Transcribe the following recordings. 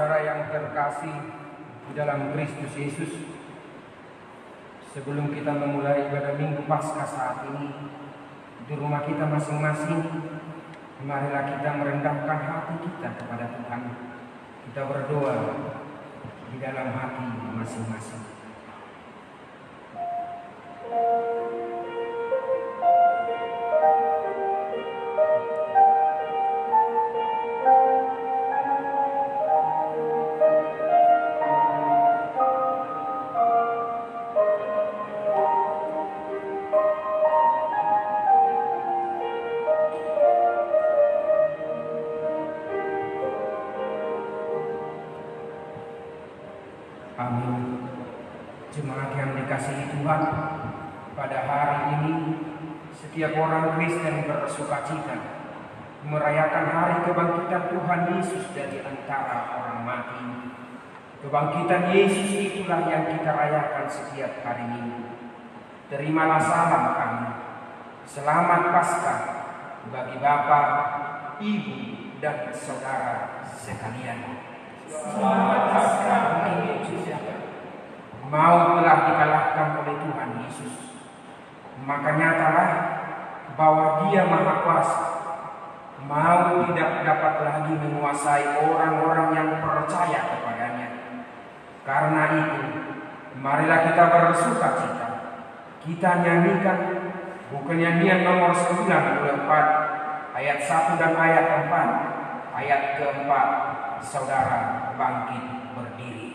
saudara yang terkasih di dalam Kristus Yesus, sebelum kita memulai ibadah Minggu Paskah saat ini di rumah kita masing-masing, marilah kita merendahkan hati kita kepada Tuhan. Kita berdoa di dalam hati masing-masing. Amin. Jemaat yang dikasihi Tuhan, pada hari ini setiap orang Kristen bersukacita merayakan hari kebangkitan Tuhan Yesus dari antara orang mati. Kebangkitan Yesus itulah yang kita rayakan setiap hari Minggu. Terimalah salam kami. Selamat Paskah bagi Bapak, Ibu, dan saudara sekalian. Selamat Paskah bagi Yesus. Maut telah dikalahkan oleh Tuhan Yesus. Maka nyatalah bahwa Dia Maha Kuasa. Maut tidak dapat lagi menguasai orang-orang yang percaya kepadanya. Karena itu, marilah kita bersukacita. Kita nyanyikan buku nyanyian nomor 94 ayat 1 dan ayat 4. Ayat keempat, saudara bangkit berdiri.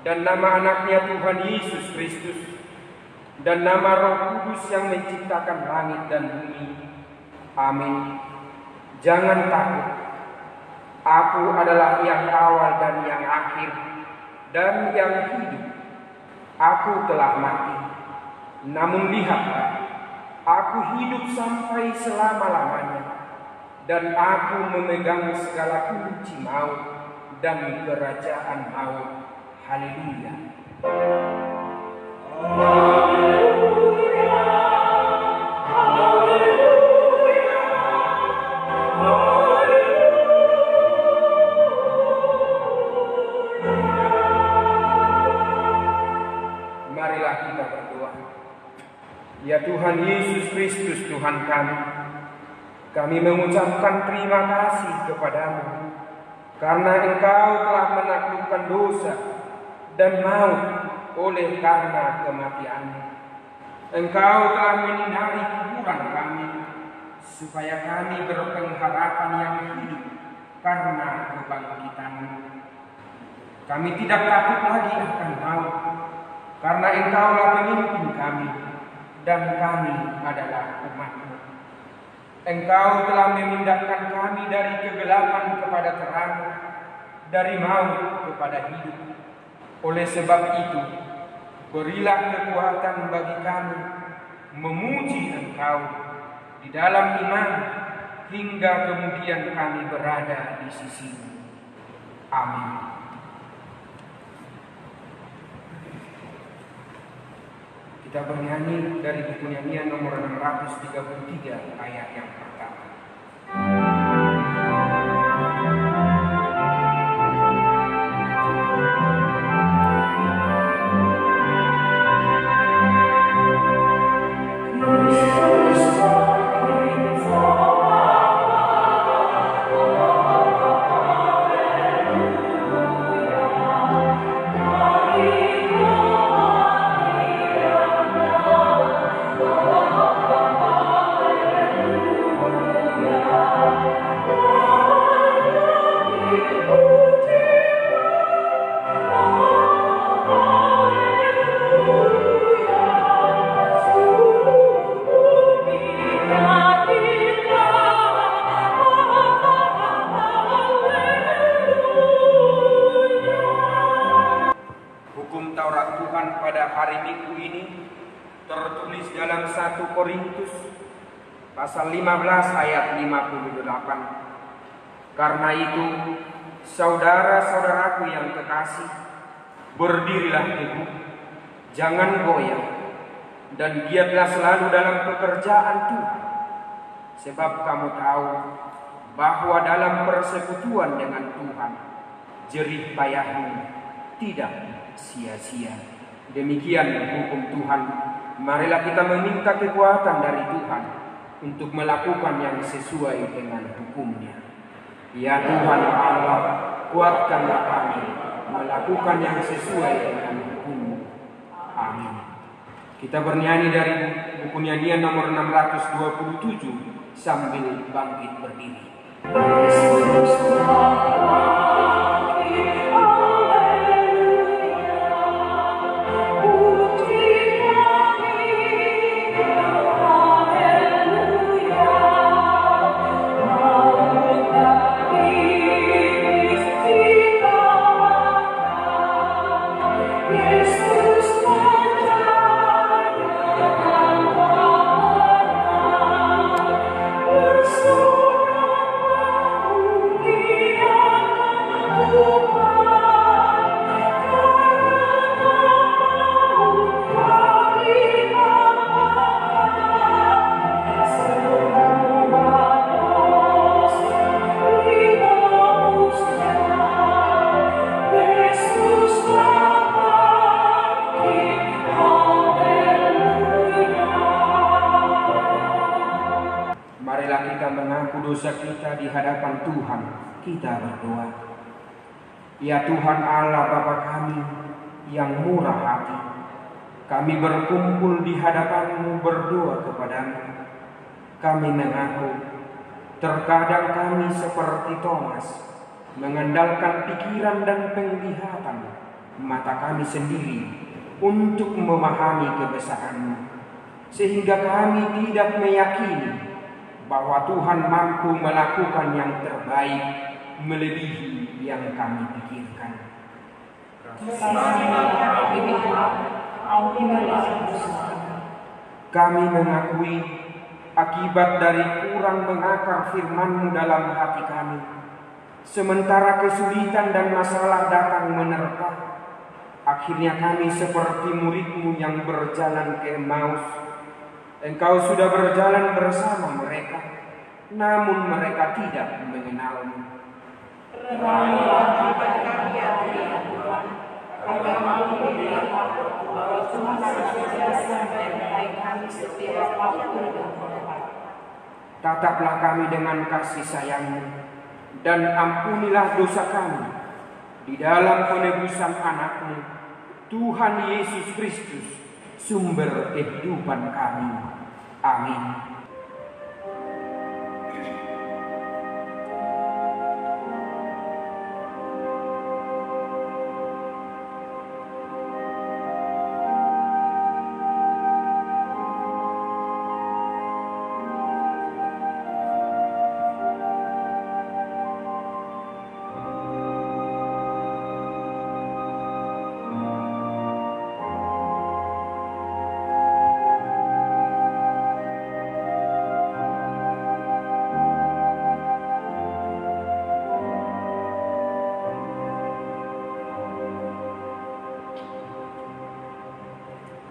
Dan nama anaknya Tuhan Yesus Kristus, dan nama Roh Kudus yang menciptakan langit dan bumi. Amin. Jangan takut. Aku adalah yang awal dan yang akhir, dan yang hidup. Aku telah mati, namun lihatlah, aku hidup sampai selama-lamanya, dan aku memegang segala kunci maut dan kerajaan maut. Haleluya. Haleluya. Haleluya. Marilah kita berdoa. Ya Tuhan Yesus Kristus, Tuhan kami mengucapkan terima kasih kepadamu karena Engkau telah menaklukkan dosa dan maut oleh karena kematian-Mu. Engkau telah menyinari kuburan kami, supaya kami berpengharapan yang hidup karena kebangkitan-Mu. Kami tidak takut lagi akan maut, karena Engkaulah pemimpin kami, dan kami adalah umat-Mu. Engkau telah memindahkan kami dari kegelapan kepada terang, dari maut kepada hidup. Oleh sebab itu, berilah kekuatan bagi kami memuji Engkau di dalam iman hingga kemudian kami berada di sisi-Mu. Amin. Kita bernyanyi dari buku nyanyian nomor 633 ayat yang pertama. Pasal 15 ayat 58. Karena itu, saudara-saudaraku yang kekasih, berdirilah teguh, jangan goyah, dan giatlah selalu dalam pekerjaan Tuhan. Sebab kamu tahu bahwa dalam persekutuan dengan Tuhan, jerih payahmu tidak sia-sia. Demikian hukum Tuhan. Marilah kita meminta kekuatan dari Tuhan untuk melakukan yang sesuai dengan hukum-Nya. Ya Tuhan Allah, kuatkanlah kami melakukan yang sesuai dengan hukum-Mu. Amin. Kita bernyanyi dari buku nyanyian nomor 627 sambil bangkit berdiri. Dosa kita di hadapan Tuhan, kita berdoa. Ya Tuhan Allah Bapa kami yang murah hati, kami berkumpul di hadapan-Mu berdoa kepadamu. Kami mengaku terkadang kami seperti Thomas, mengandalkan pikiran dan penglihatan mata kami sendiri untuk memahami kebesaran-Mu, sehingga kami tidak meyakini bahwa Tuhan mampu melakukan yang terbaik melebihi yang kami pikirkan. Kami mengakui akibat dari kurang mengakar firman-Mu dalam hati kami, sementara kesulitan dan masalah datang menerpa. Akhirnya kami seperti murid-Mu yang berjalan ke Emmaus. Engkau sudah berjalan bersama mereka, namun mereka tidak mengenal-Mu. Tataplah kami dengan kasih sayang-Mu, dan ampunilah dosa kami di dalam penebusan anak-Mu, Tuhan Yesus Kristus, sumber kehidupan kami. Amin.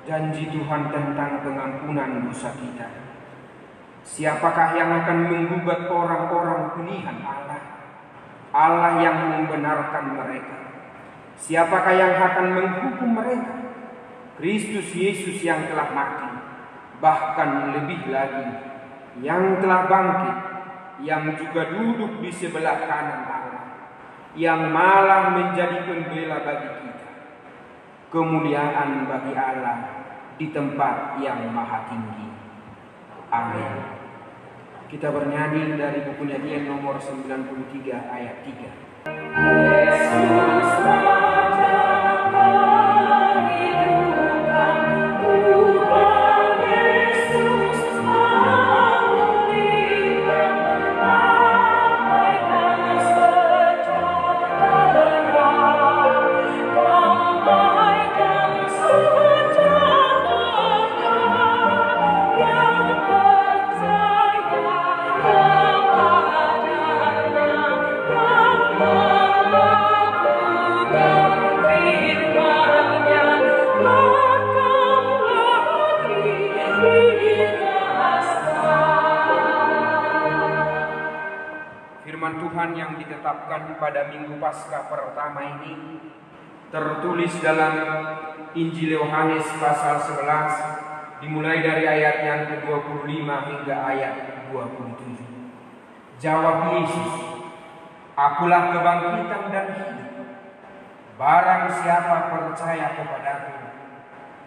janji Tuhan tentang pengampunan dosa kita. Siapakah yang akan menggugat orang-orang pilihan Allah? Allah yang membenarkan mereka. Siapakah yang akan menghukum mereka? Kristus Yesus yang telah mati, bahkan lebih lagi, yang telah bangkit, yang juga duduk di sebelah kanan Allah, yang malah menjadi pembela bagi kita. Kemuliaan bagi Allah di tempat yang maha tinggi. Amin. Kita bernyanyi dari buku nyanyian nomor 93 ayat 3. Yesus Tuhan yang ditetapkan pada Minggu Paskah pertama ini tertulis dalam Injil Yohanes pasal 11 dimulai dari ayat yang ke-25 hingga ayat 27. Jawab Yesus, "Akulah kebangkitan dan hidup. Barang siapa percaya kepadaku,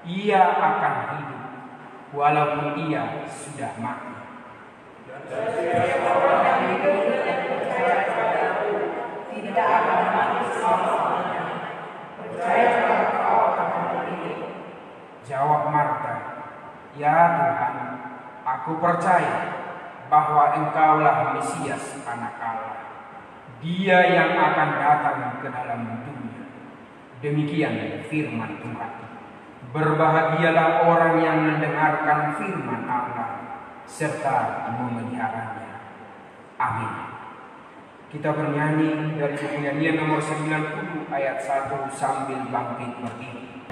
ia akan hidup walaupun ia sudah mati. Tidak akan mati selama-lamanya. Percayalah kau akan hidup." Jawab Marta, "Ya Tuhan, aku percaya bahwa Engkaulah Mesias, Anak Allah, Dia yang akan datang ke dalam dunia." Demikian firman Tuhan. Berbahagialah orang yang mendengarkan firman Allah serta memeliharanya. Amin. Kita bernyanyi dari buku nyanyian nomor 90 ayat 1 sambil bangkit berdiri.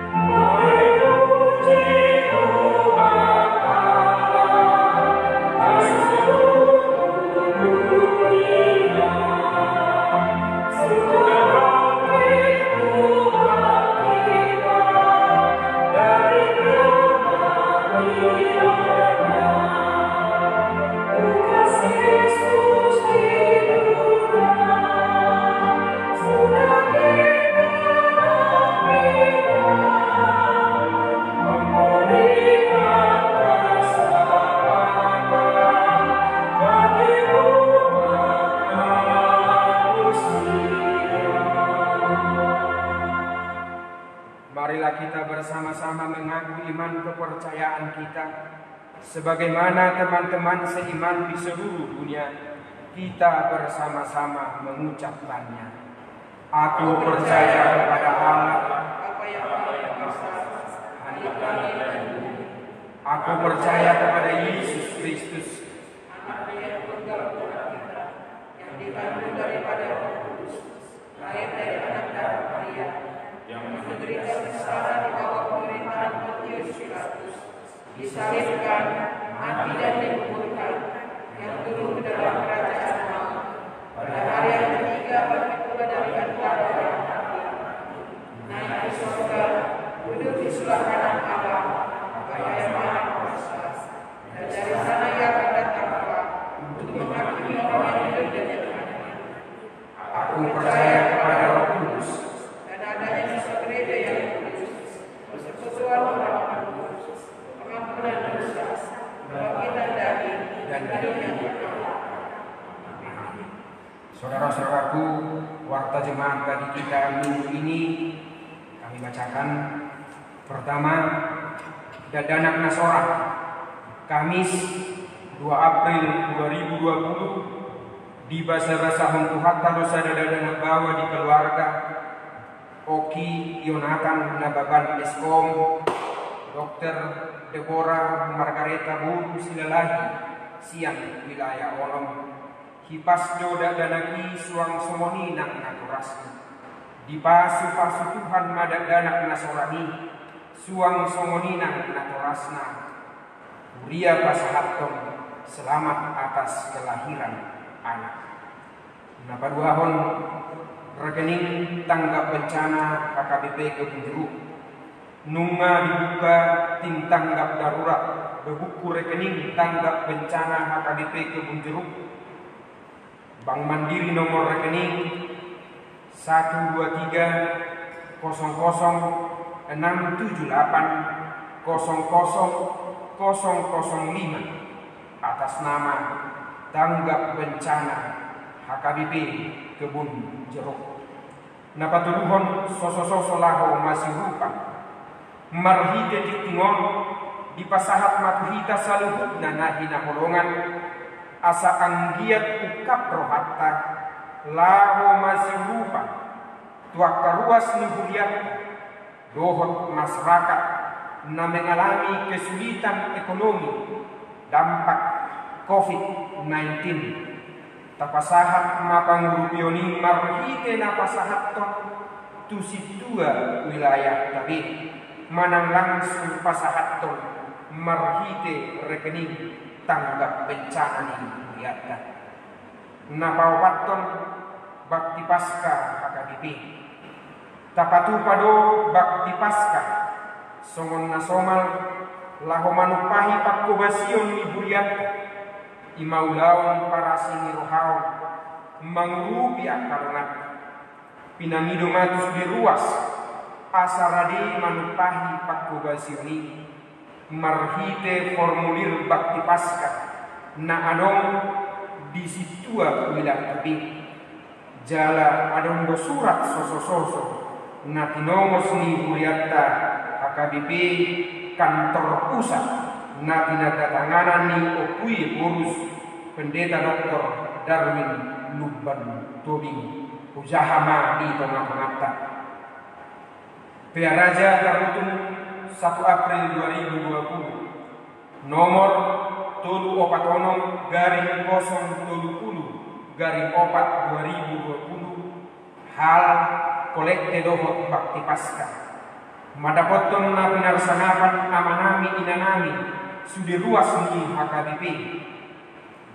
Marilah kita bersama-sama mengaku iman kepercayaan kita. Sebagaimana teman-teman seiman di seluruh dunia, kita bersama-sama mengucapkannya. Aku percaya kepada Allah, aku percaya kepada Yesus Kristus, yang dikandung daripada Roh Kudus, lahir dari anak darah Maria, yang menderita sengsara di bawah pemerintahan Pontius Pilatus, disalibkan, mati dan dikuburkan, yang turun ke dalam kerajaan maut, pada hari yang ketiga bangkit pula dari antara orang mati, naik ke surga, duduk di sebelah kanan Allah, Bapa yang Maha Kuasa, dan dari sana ia akan datang pula untuk menghakimi orang yang hidup dan yang mati. Aku percaya kepada Roh Kudus, dan adanya dosa gereja yang kudus, persekutuan orang kudus, pengampunan dosa, kebangkitan daging, dan hidup yang kekal. Saudara-saudaraku, warta jemaat bagi kita minggu ini kami bacakan. Pertama, Dadanak Nasora, Kamis 2 April 2020, di basa-basa Hontu Hatta dosa Dadanak bawa di keluarga Oki Yonatan Nababan Eskom, Dr. Deborah Margareta Buru Silalahi, Siang wilayah Olong, Hipasdo Dadanaki Suang Somoni Nang Naturasi, di pasu Tuhan Madadanak Nasorani, suang songoninang natorasna, Uria pasahatton selamat atas kelahiran anak. Napaduahon rekening tanggap bencana HKBP Kebun Jeruk. Nunga dibuka tim tanggap darurat berbuku rekening tanggap bencana HKBP Kebun Jeruk. Bank Mandiri nomor rekening 123 00 678 00 005 atas nama tanggap bencana HKBP Kebun Jeruk. Napatuluhon soso-soso laho masih rupa marhite ditingon di pasahat matuhita saluhut na nahina holongan asa anggiat ukap rohatta laho masih rupa tuak karuas nuhuriat dohot masyarakat na mengalami kesulitan ekonomi dampak COVID-19. Tapasahat mapangrupioni marhite napasahat ton tusitua wilayah tabi manang langsung pasahat ton marhite rekening tanggap bencana ni wilayah. Napawaton bakti pasca HKBP tapatu pado bakti pasca songon nasomal laho manupahi pakkobasion ni buriat imaulaon para sinirohaon mangurupi akaronat pinamido matus di ruas asarade manupahi pakkobasioni marhite formulir bakti pasca na adong di situa wilayah tabi jala adong do surat soso-soso na tinomos ni buriatta HKBP kantor pusat na tinatatanganan ni Opui Urus Pendeta Dr. Darwin Lubban Tobing Ujahama di tengah-tengah Piaraja Tarutung 1 April 2020 nomor 746/070/4 2020 hal kolekte dohot bakti pasca madapoton na pinarsanapan amanami inanami sudi ruas ni HKBP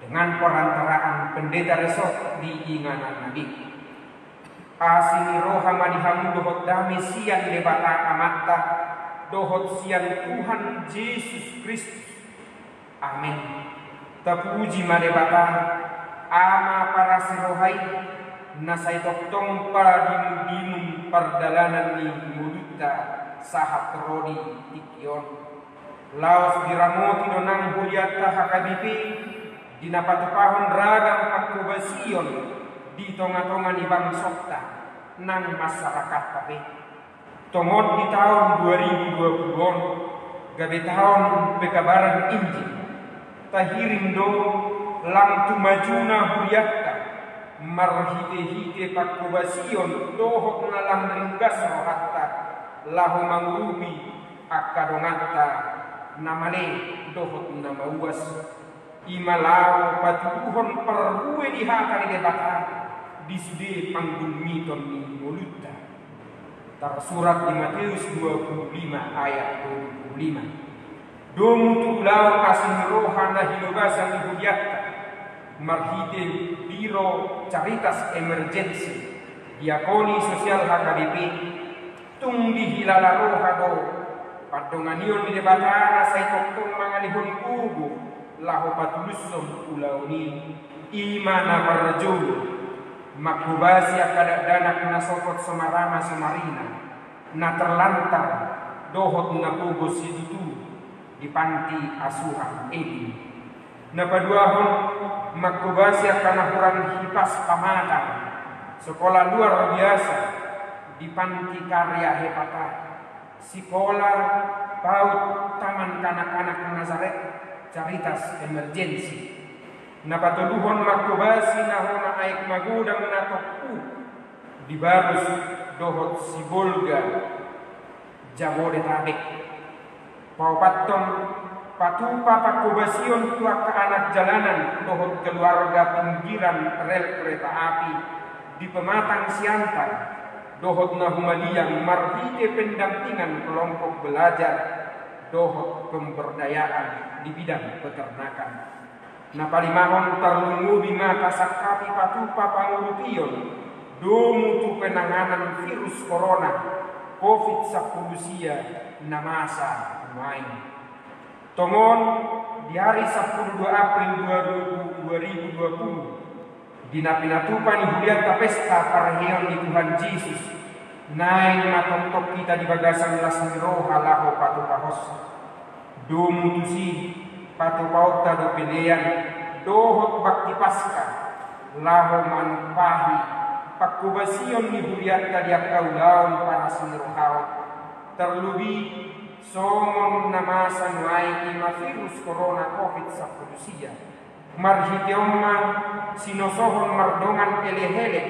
dengan perantaraan pendeta resort di inganan nabi asini roha madihamu dohot dami sian debata amatta dohot sian Tuhan Yesus Kristus amin tapuji madebata ama para sirohai nasai toktong para dinum perdalanan ni muluta sahat rodi ikion laos diramoti donang huliata HKBP dinapatupahon ragam pakkobasion di tonga-tonga ni bangsokta nang masyarakat tabe tongon di tahun 2020 gabe tahun bekabaran injil tahirim do lang tumajuna huliata marhite-hite pakkobasion dohok na lang ringgas rohatta lahu mangurubi akadonganta namane dohot namauas imalau patuhon perbuwe dihakari debata disude panggulmiton ni mulutta tersurat di Matius 25 ayat 25 domu tulau asin rohana hilogasan ihudiatta marhite biro caritas emergensi diakoni sosial HKBP tung dihilala roha do padonganion di debatana say toktong mangalihon kubo lahu patulusom ulauni imana barjul makubasi akadadanak na sokot somarama somarina na terlantar dohot na pugos sidutu di panti asuhan edi na paduahon makubasi akanahuran hipas pamatang sekolah luar biasa di panti karya hepata sekolah paut taman kanak-kanak Nazaret caritas emergensi napatuluhon makubasi nahona aik magudang natokku di barus dohot sibolga Jabodetabek paupaton patupa pakubasion tuak ke anak jalanan dohot keluarga pinggiran rel kereta api di Pematang Siantar dohot na humaliang marhite pendampingan kelompok belajar, dohot pemberdayaan di bidang peternakan. Napalimahon terlungu bima kasakapi patupa pangurution domutu penanganan virus corona COVID-19 namasa main. Tongon di hari 12 April 2020 dinapinatupan ibulian pesta parahiyang di Tuhan Yesus naing matontok kita di bagasan lasang roha laho patupahos domutusi patupauta do pelean dohot bakti pasca laho manupahi pakubasion ni buriat kadiak kaulaon para sinrohaw terlebih somon namasan wae ima virus corona COVID-19 marhitioma sinosohon mardongan elehele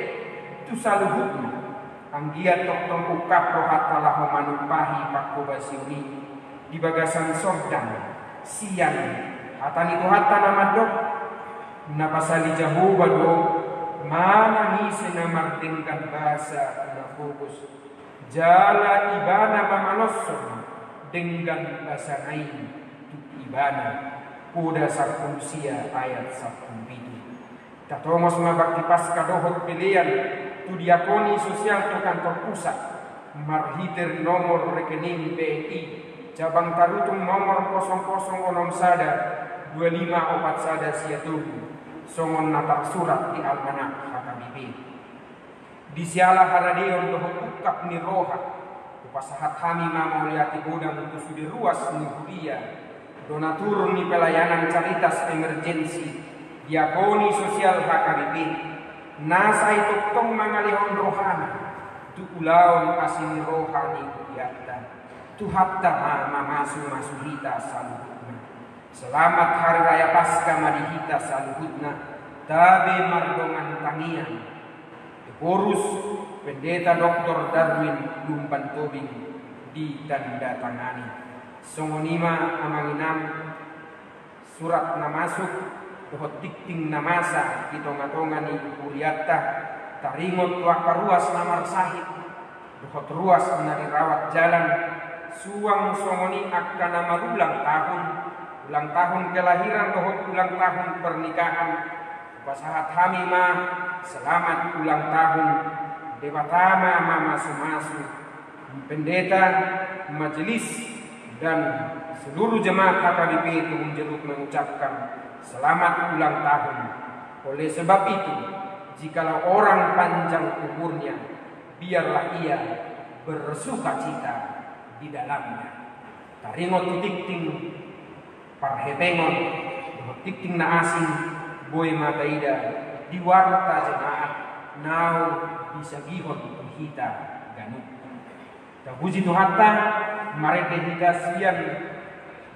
tu saluhutna anggia toktom ukap rohata laho manupahi pakubasioni di bagasan sordan siang hatani tuhata namadok napasali jahuba do mana ngise namardengkan bahasa na fokus jala ibana mamaloson dengan bahasa lain ibana kuda sarpulusia ayat 17 tatomos mabakti pasca dohot pilihan tu diakoni sosial tu kantor pusat marhiter nomor rekening BNI cabang tarutung nomor 00 sada 25 opat sada siatuhu songon natak surat di almanak HKBP di siala haradeon dohot ukap ni roha upasahat kami mamoliati gudang itu sudah ruas ni huria donatur ni pelayanan caritas emergensi diakoni sosial HKBP nasa itu tong mangalihon rohana tu ulaon asini rohani huriata tu hatta masu hita saluhutna selamat hari raya pasca marihita saluhutna tabe mardongan tangian Urus Pendeta Dr. Darwin Lumpan Tobing ditandatangani songonima amanginam surat namasuk dohot dikting namasa itongatongani kuliatta taringot wakaruas namar sahib dohot ruas nari rawat jalan suang songoni akan nama ulang tahun kelahiran dohot ulang tahun pernikahan pasahat hamima selamat ulang tahun dewatama mama sumasu pendeta majelis dan seluruh jemaat HKBP itu menjeruk mengucapkan selamat ulang tahun. Oleh sebab itu jikalau orang panjang umurnya biarlah ia bersuka cita di dalamnya taringot tikting parhepengon tikting na asing boy mataida di warta jemaat nau bisa gihon hita ganuk tabuji tu hatta marete hita siang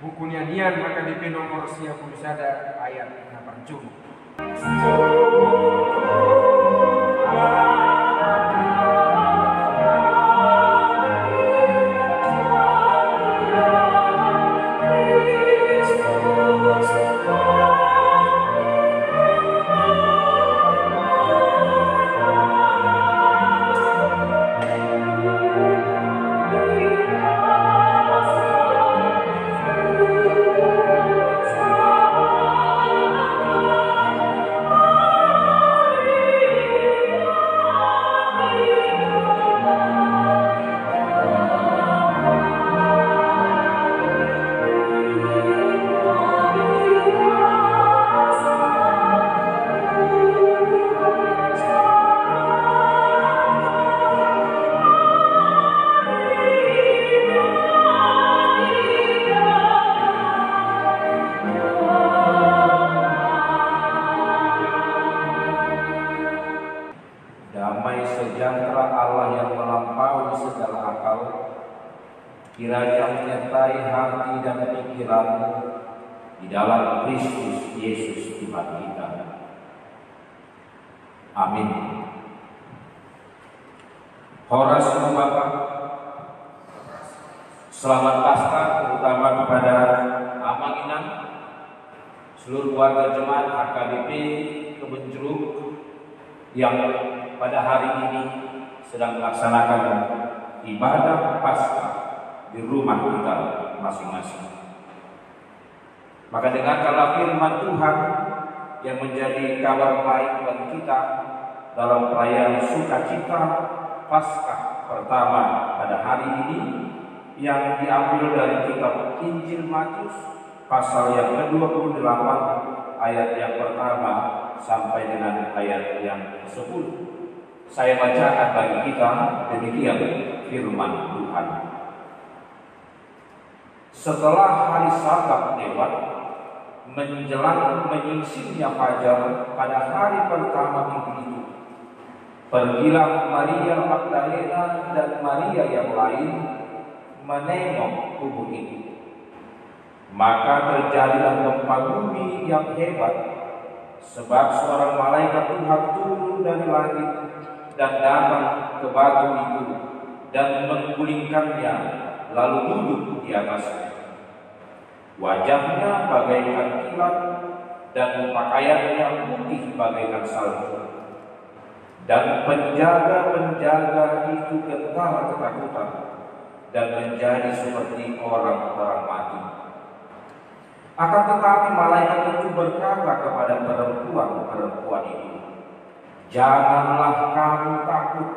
bukunya nian HKBP nomor 10 sada ayat 8. Kiranya menyertai hati dan pikiranmu di dalam Kristus Yesus Tuhan kita. Amin. Horas Bapak, selamat Paskah terutama kepada Amanginang, seluruh warga jemaat HKBP Kebun Jeruk yang pada hari ini sedang melaksanakan ibadah Paskah di rumah kita masing-masing. Maka dengarkanlah firman Tuhan yang menjadi kabar baik bagi kita dalam perayaan sukacita Paskah pertama pada hari ini, yang diambil dari kitab Injil Matius pasal yang ke-28 ayat yang pertama sampai dengan ayat yang ke-10. Saya bacakan bagi kita demikian firman Tuhan. Setelah hari Sabat lewat, menjelang menyingsingnya fajar pada hari pertama minggu itu, pergilah Maria Magdalena dan Maria yang lain menengok kubur itu. Maka terjadilah gempa bumi yang hebat, sebab seorang malaikat Tuhan turun dari langit dan datang ke batu itu dan menggulingkannya, lalu duduk di atasnya. Wajahnya bagaikan kilat dan pakaiannya putih bagaikan salju. Dan penjaga-penjaga itu gentar ketakutan dan menjadi seperti orang-orang mati. Akan tetapi malaikat itu berkata kepada perempuan-perempuan itu, "Janganlah kamu takut,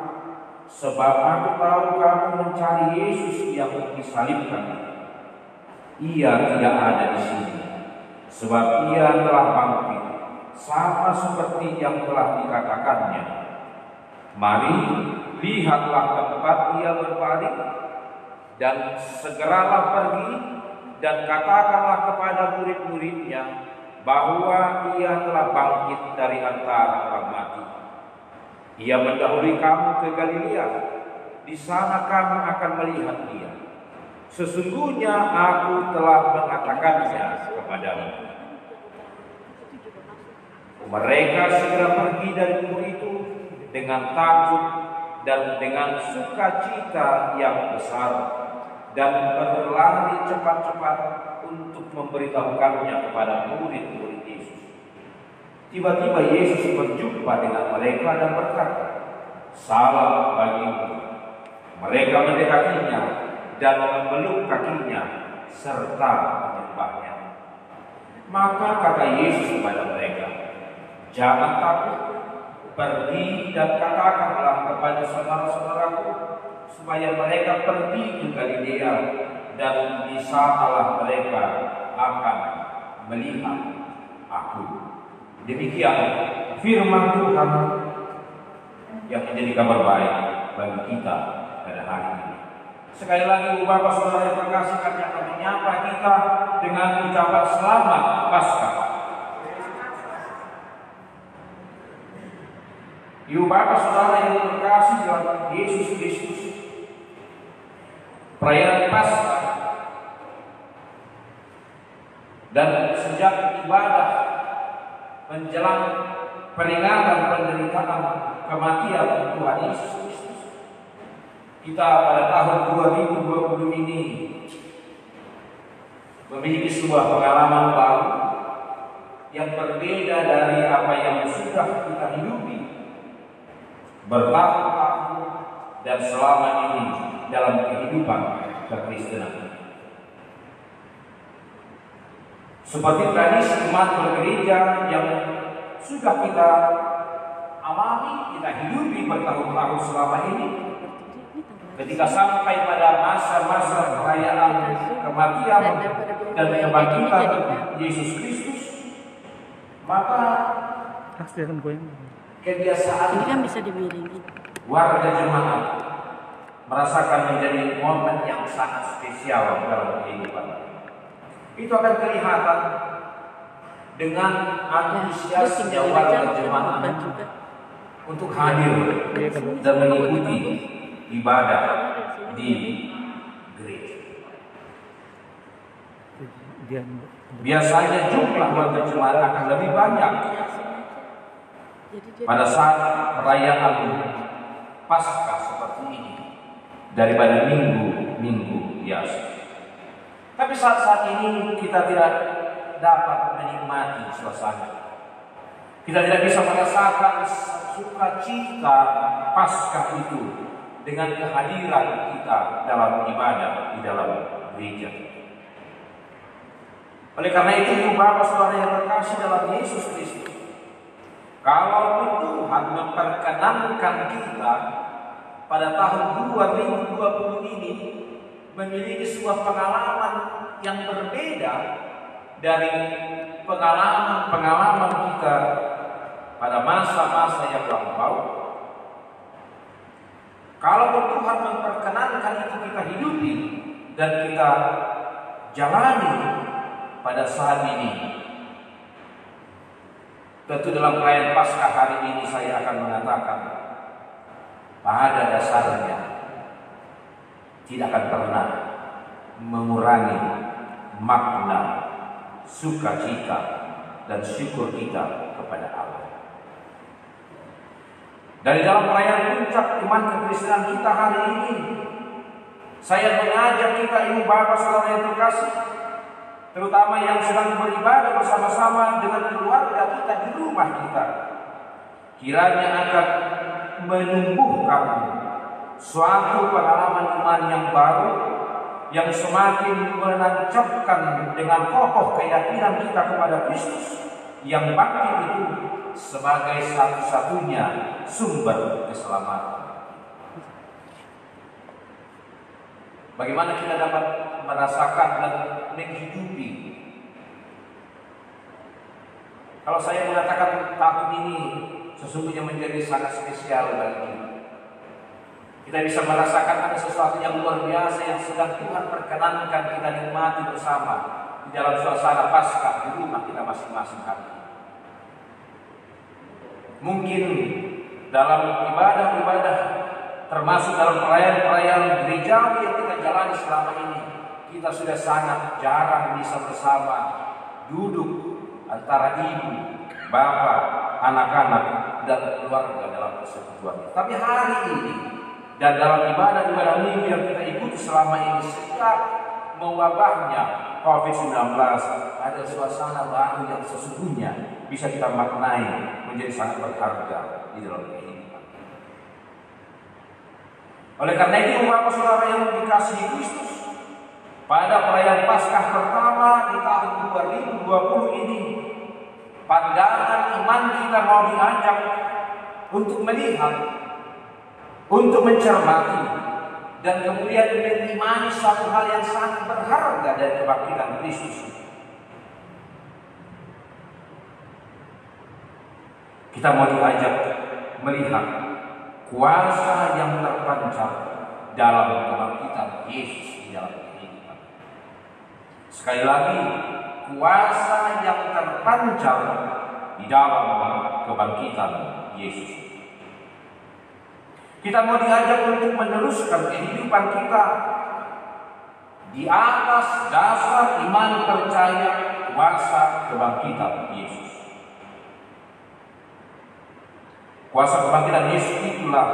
sebab aku tahu kamu mencari Yesus yang disalibkan. Ia tidak ada di sini, sebab ia telah bangkit, sama seperti yang telah dikatakannya. Mari, lihatlah tempat ia berbaring, dan segeralah pergi dan katakanlah kepada murid-muridnya bahwa ia telah bangkit dari antara orang mati. Ia mendahului kamu ke Galilea, di sana kamu akan melihat dia. Sesungguhnya aku telah mengatakannya kepadamu." Mereka segera pergi dari kubur itu dengan takut dan dengan sukacita yang besar, dan berlari cepat-cepat untuk memberitahukannya kepada murid-murid Yesus. Tiba-tiba Yesus berjumpa dengan mereka dan berkata, "Salam bagimu." Mereka mendekatinya dan memeluk kakinya serta menyembahnya. Maka kata Yesus kepada mereka, "Jangan takut, pergi dan katakanlah kepada saudara-saudaraku supaya mereka pergi ke Galilea, dan di sanalah mereka akan melihat aku." Demikian firman Tuhan yang menjadi kabar baik bagi kita pada hari ini. Sekali lagi, Bapak Saudara yang terkasih, kami akan menyapa kita dengan ucapan selamat Paskah. Ibu Bapak Saudara yang terkasih dalam Yesus Kristus, perayaan Paskah dan sejak ibadah menjelang peringatan penderitaan kematian Tuhan Yesus Kristus, kita pada tahun 2020 ini memiliki sebuah pengalaman baru yang berbeda dari apa yang sudah kita hidupi bertahun-tahun dan selama ini dalam kehidupan kekristenan. Seperti tradisi umat bergereja yang sudah kita alami, kita hidupi bertahun-tahun selama ini, ketika sampai pada masa-masa perayaan kematian dan kebangkitan Yesus Kristus, maka kebiasaan ini kan bisa dimiringin. Warga jemaat merasakan menjadi momen yang sangat spesial dalam kehidupan. Itu akan kelihatan dengan antusiasnya warga jemaat untuk hadir dan mengikuti ibadah di gereja. Biasanya jumlah warga jemaat akan lebih banyak pada saat perayaan Paskah seperti ini daripada minggu-minggu biasa. Tapi saat ini kita tidak dapat menikmati suasana. Kita tidak bisa merasakan sukacita Paskah itu dengan kehadiran kita dalam ibadah di dalam gereja. Oleh karena itu, Bapak Saudara yang terkasih dalam Yesus Kristus, kalau Tuhan memperkenankan kita pada tahun 2020 ini memiliki sebuah pengalaman yang berbeda dari pengalaman-pengalaman kita pada masa-masa yang lampau. Kalau Tuhan memperkenankan itu kita hidupi dan kita jalani pada saat ini, tentu dalam perayaan Paskah hari ini saya akan mengatakan pada dasarnya tidak akan pernah mengurangi makna sukacita dan syukur kita kepada Allah. Dari dalam perayaan puncak iman kekristenan kita hari ini, saya mengajak kita ibu bapak saudara yang terkasih, terutama yang sedang beribadah bersama-sama dengan keluarga kita di rumah kita, kiranya akan menumbuhkan suatu pengalaman iman yang baru, yang semakin menancapkan dengan kokoh keyakinan kita kepada Kristus yang bangkit itu sebagai satu-satunya sumber keselamatan. Bagaimana kita dapat merasakan dan menghidupi? Kalau saya mengatakan tahun ini sesungguhnya menjadi sangat spesial bagi kita. Kita bisa merasakan ada sesuatu yang luar biasa yang sedang Tuhan perkenankan kita nikmati bersama di dalam suasana Paskah di rumah kita masing-masing hari. Mungkin dalam ibadah-ibadah termasuk dalam perayaan-perayaan gerejawi yang kita jalani selama ini, kita sudah sangat jarang bisa bersama duduk antara ibu, bapak, anak-anak dan keluarga dalam persekutuan. Tapi hari ini dan dalam ibadah-ibadah minggu yang kita ikuti selama ini, sejak mewabahnya COVID-19, ada suasana baru yang sesungguhnya bisa kita maknai menjadi sangat berharga di dalam kehidupan. Oleh karena itu, Bapak Saudara yang dikasihi Kristus, pada perayaan Paskah pertama di tahun 2020 ini, pandangan iman kita mau diajak untuk melihat, untuk mencermati, dan kemudian mengimani satu hal yang sangat berharga dari kebangkitan Kristus. Kita mau diajak melihat kuasa yang terpancar dalam kebangkitan Yesus di dalam kehidupan. Sekali lagi, kuasa yang terpancar di dalam kebangkitan Yesus. Kita mau diajak untuk meneruskan kehidupan kita di atas dasar iman percaya kuasa kebangkitan Yesus. Kuasa kebangkitan Yesus itulah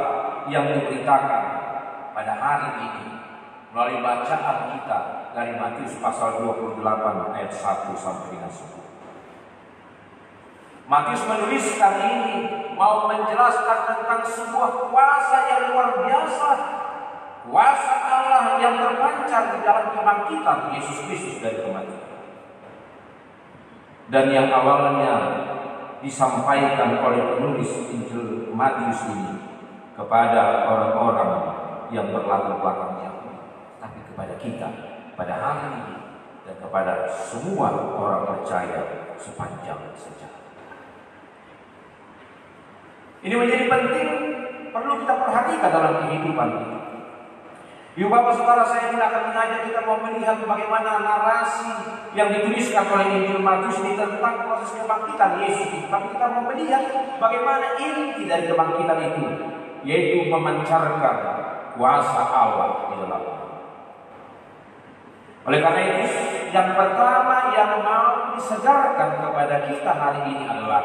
yang diberitakan pada hari ini melalui bacaan kita dari Matius pasal 28 ayat 1 sampai dengan 10. Matius menuliskan ini mau menjelaskan tentang sebuah kuasa yang luar biasa, kuasa Allah yang terpancar di dalam kebangkitan Yesus Kristus dari kematian, dan yang awalnya disampaikan oleh penulis Injil Matius ini kepada orang-orang yang berlatar belakang Yahudi, tapi kepada kita pada hari ini dan kepada semua orang percaya sepanjang sejarah. Ini menjadi penting, perlu kita perhatikan dalam kehidupan kita. Ibu bapak saudara, saya tidak akan mengajak kita mau melihat bagaimana narasi yang dituliskan oleh Injil Matius ini tentang proses kebangkitan Yesus. Tapi kita mau melihat bagaimana inti dari kebangkitan itu, yaitu memancarkan kuasa Allah di dalamnya. Oleh karena itu, yang pertama yang mau disegarkan kepada kita hari ini adalah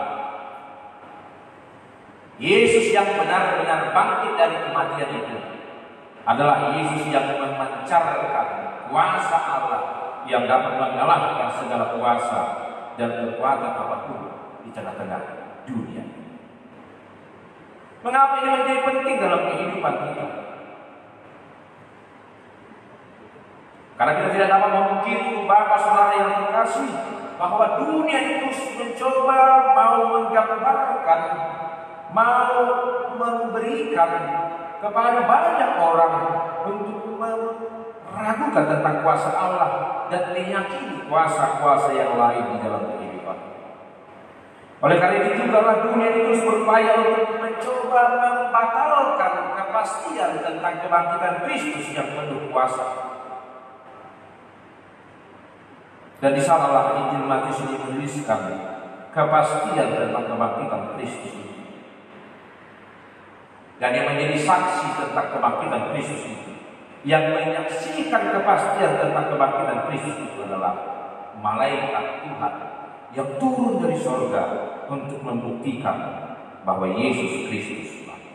Yesus yang benar-benar bangkit dari kematian itu adalah Yesus yang memancarkan kuasa Allah yang dapat mengalahkan segala kuasa dan kekuatan apapun di tengah-tengah dunia. Mengapa ini menjadi penting dalam kehidupan kita? Karena kita tidak dapat memungkiri Bapak Saudara yang terkasih bahwa dunia itu mencoba mau menggambarkan, mau memberikan kepada banyak orang untuk meragukan tentang kuasa Allah dan meyakini kuasa-kuasa yang lain di dalam kehidupan. Oleh karena itu juga dunia itu berupaya untuk mencoba membatalkan kepastian tentang kebangkitan Kristus yang penuh kuasa. Dan di sanalah Injil Matius ini menuliskan kepastian tentang kebangkitan Kristus itu. Dan yang menjadi saksi tentang kebangkitan Kristus itu, yang menyaksikan kepastian tentang kebangkitan Kristus itu adalah malaikat Tuhan yang turun dari surga untuk membuktikan bahwa Yesus Kristus mati.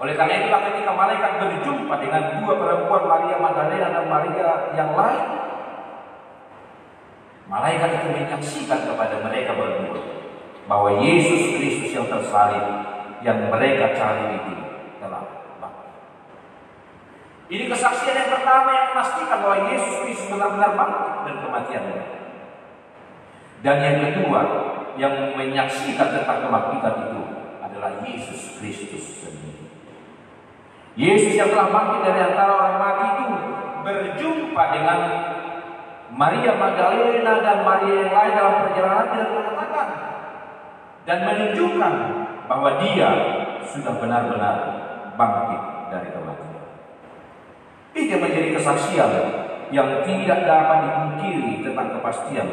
Oleh karena itulah ketika malaikat berjumpa dengan dua perempuan, Maria Magdalena dan Maria yang lain, malaikat itu menyaksikan kepada mereka berdua bahwa Yesus Kristus yang tersalib yang mereka cari itu telah bangkit. Ini kesaksian yang pertama yang memastikan bahwa Yesus Kristus benar-benar bangkit dari kematiannya. Dan yang kedua yang menyaksikan tentang kebangkitan itu adalah Yesus Kristus sendiri. Yesus yang telah bangkit dari antara orang mati itu berjumpa dengan Maria Magdalena dan Maria yang lain dalam perjalanan dan mengatakan dan menunjukkan bahwa dia sudah benar-benar bangkit dari kematian. Ini menjadi kesaksian yang tidak dapat dipungkiri tentang kepastian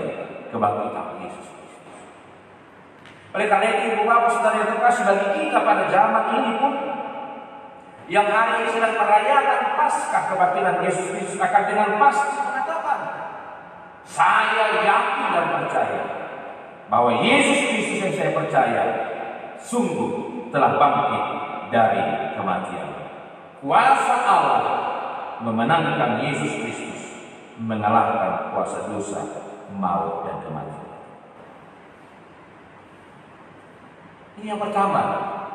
kebangkitan Yesus Kristus. Oleh karena itu, Ibu Bapak Saudara yang terkasih, bagi kita pada zaman ini pun yang hari ini sedang merayakan Paskah kebangkitan Yesus Kristus akan dengan pasti mengatakan, saya yakin dan percaya bahwa Yesus Kristus yang saya percaya sungguh telah bangkit dari kematian. Kuasa Allah memenangkan Yesus Kristus, mengalahkan kuasa dosa, maut dan kematian. Ini yang pertama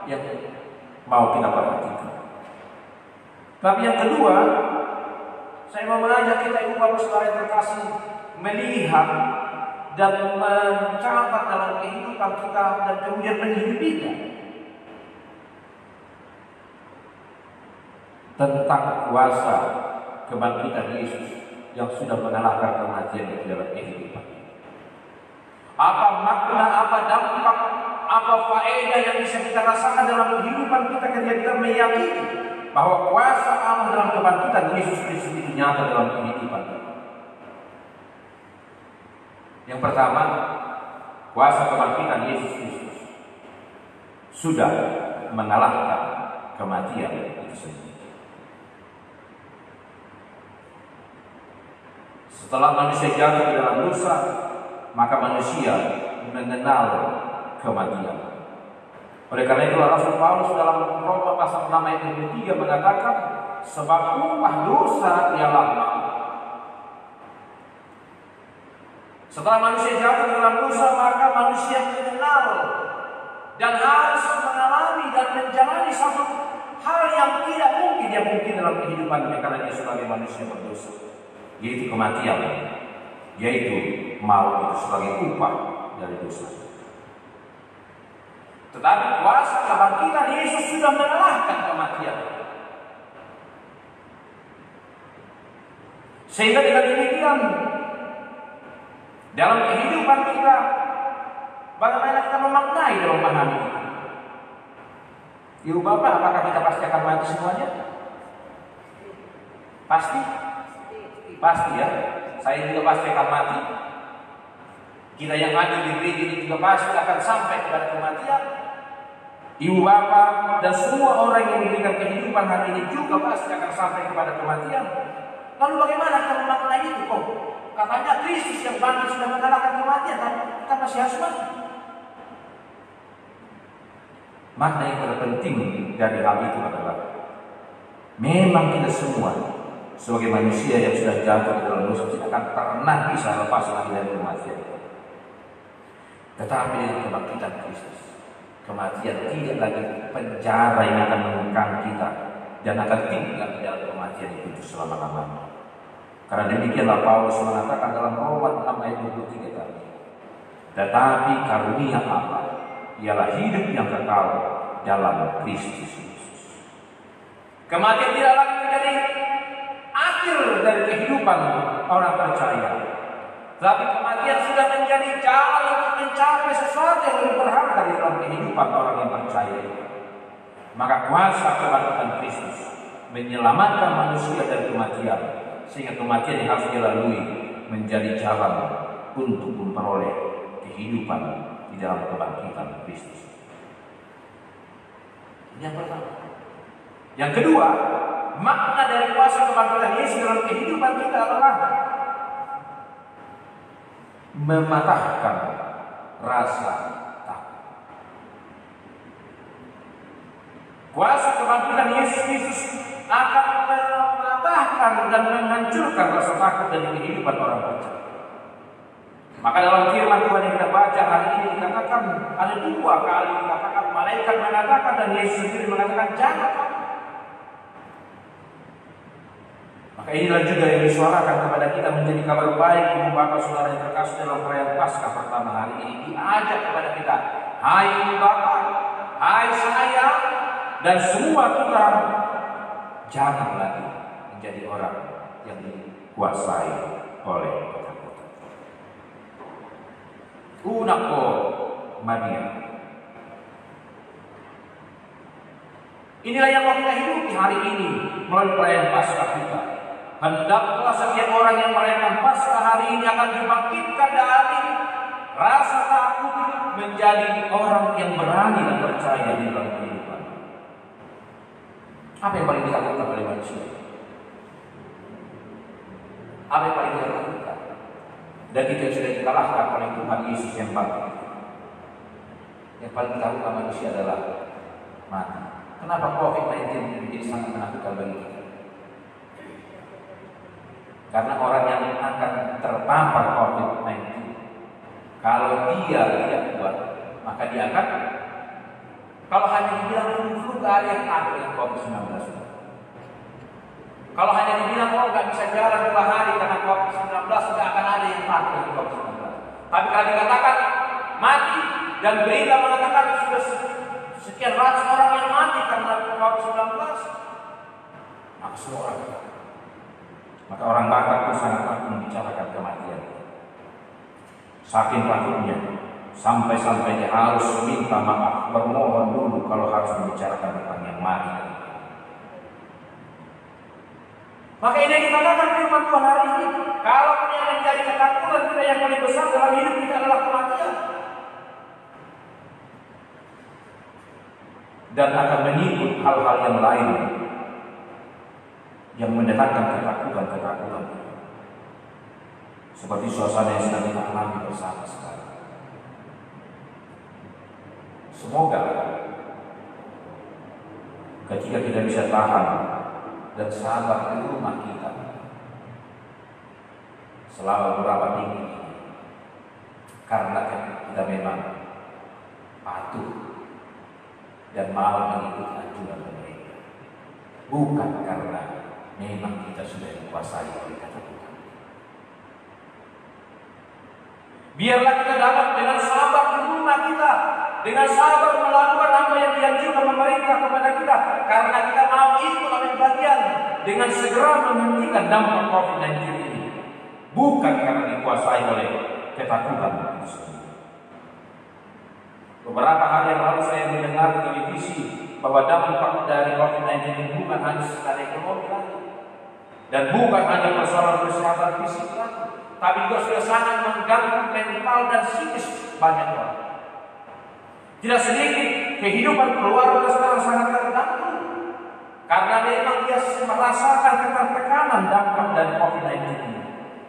yang mau kita perhatikan. Tapi yang kedua, saya mau mengajak kita, Ibu Bapak Saudara yang terkasih, melihat dan mencatat dalam kehidupan kita dan kemudian menghidupinya tentang kuasa kebangkitan Yesus yang sudah mengalahkan kematian di dalam kehidupan. Apa makna, apa dampak, apa faedah yang bisa kita rasakan dalam kehidupan kita ketika kita meyakini bahwa kuasa Allah dalam kebangkitan Yesus Kristus itu nyata dalam kehidupan kita. Yang pertama, kuasa kebangkitan Yesus Kristus sudah mengalahkan kematian itu sendiri. Setelah manusia jatuh di dalam dosa, maka manusia mengenal kematian. Oleh karena itu Rasul Paulus dalam Roma pasal 6 ayat 3 mengatakan, sebab upah dosa ialah maut. Setelah manusia jatuh dalam dosa, maka manusia mengenal dan harus mengalami dan menjalani satu hal yang tidak mungkin dia mungkin dalam kehidupannya karena dia sebagai manusia berdosa, yaitu kematian, yaitu maut itu sebagai upah dari dosa. Tetapi kuasa kebangkitan Yesus sudah mengalahkan kematian. Sehingga dengan demikian dalam kehidupan kita, bagaimana kita memaknai dan memahami itu? Ibu Bapak, apakah kita pasti akan mati semuanya? Pasti? Pasti ya. Saya juga pasti akan mati. Kita yang hadir di gereja ini juga pasti akan sampai kepada kematian. Ibu Bapak dan semua orang yang diberikan kehidupan hari ini juga pasti akan sampai kepada kematian. Lalu bagaimana kita memaknai itu? Oh, katanya Kristus yang bangkit sudah mengalahkan kematian, tapi kita masih harus mati. Makna yang terpenting dari hal itu adalah memang kita semua sebagai manusia yang sudah jatuh di dalam dosa tidak akan pernah bisa lepas lagi dari kematian. Tetapi dengan kebangkitan Kristus, kematian tidak lagi penjara yang akan mengekang kita dan akan tinggal di dalam kematian itu selama-lamanya. Karena demikianlah Paulus mengatakan dalam Roma 6 ayat 23 tadi. Tetapi karunia Allah ialah hidup yang kekal dalam Kristus Yesus. Kematian tidak lagi menjadi akhir dari kehidupan orang percaya, tapi kematian sudah menjadi jalan untuk mencapai sesuatu yang lebih berharga di dalam kehidupan orang yang percaya. Maka kuasa kebangkitan Kristus menyelamatkan manusia dari kematian, sehingga kematian yang harus dilalui menjadi jalan untuk memperoleh kehidupan di dalam kebangkitan Kristus. Ini yang pertama. Yang kedua, makna dari kuasa kebangkitan Yesus dalam kehidupan kita adalah mematahkan rasa takut. Kuasa kebangkitan Yesus Kristus akan mematahkan dan menghancurkan rasa takut dari kehidupan orang percaya. Maka dalam firman Tuhan yang kita baca hari ini dikatakan, ada 2 kali dikatakan, malaikat mengatakan dan Yesus sendiri mengatakan jangan takut. Maka inilah juga yang disuarakan kepada kita menjadi kabar baik ibu bapak saudara yang terkasih dalam perayaan Paskah pertama hari ini. Diajak kepada kita, hai ibu bapak, hai saya, dan semua kita jangan lagi menjadi orang yang dikuasai oleh ketakutan. Unako mania. Inilah yang mau kita hidupi hari ini melalui perayaan Paskah kita. Hendaklah setiap orang yang merayakan Paskah hari ini akan dibangkitkan dari rasa takut menjadi orang yang berani dan percaya di dalam kehidupan. Apa yang paling ditakutkan oleh manusia? Apa yang paling ditakutkan? Dan itu yang sudah dikalahkan oleh Tuhan Yesus yang bangkit. Yang paling ditakutkan manusia adalah mati. Kenapa COVID-19 menjadi sangat menakutkan bagi kita? Karena orang yang akan terpapar COVID-19, kalau dia tidak kuat, maka dia akan, kalau hanya dibilang flu, gak ada yang takut dengan COVID-19. Kalau hanya dibilang gak bisa jalan 2 hari karena COVID-19, gak akan ada yang takut dengan COVID-19. Tapi kalau dikatakan mati, dan berita mengatakan sudah sekian ratus orang yang mati karena COVID-19, maka semua orang takut. Maka orang Batak itu sangat takut membicarakan kematian. Saking takutnya, sampai-sampai dia harus minta maaf, bermohon dulu kalau harus membicarakan tentang yang mati. Maka ini yang dikatakan firman Tuhan hari ini. Kalau yang menjadi ketakutan kita yang paling besar dalam hidup kita adalah kematian, dan akan mengikut hal-hal yang lain yang mendatangkan ketakutan, seperti suasana yang sedang kita alami bersama sekarang. Semoga ketika kita bisa tahan dan sabar di rumah kita selama beberapa minggu ini, karena kita memang patuh dan mau mengikuti anjuran pemerintah, bukan karena memang kita sudah dikuasai oleh ketakutan. Biarlah kita dapat dengan sabar di rumah kita, dengan sabar melakukan apa yang dianjurkan pemerintah kepada kita, karena kita mau ikut ambil bagian dengan segera menghentikan dampak COVID-19 ini, bukan karena dikuasai oleh ketakutan itu sendiri. Beberapa hari yang lalu saya mendengar di televisi bahwa dampak dari COVID-19 ini bukan hanya secara ekonomi lagi, dan bukan hanya persoalan kesehatan fisik lagi, tapi juga sudah sangat mengganggu mental dan psikis banyak orang. Tidak sedikit kehidupan keluarga sekarang sangat terganggu, karena memang dia merasakan ketertekanan dampak dari COVID-19 ini.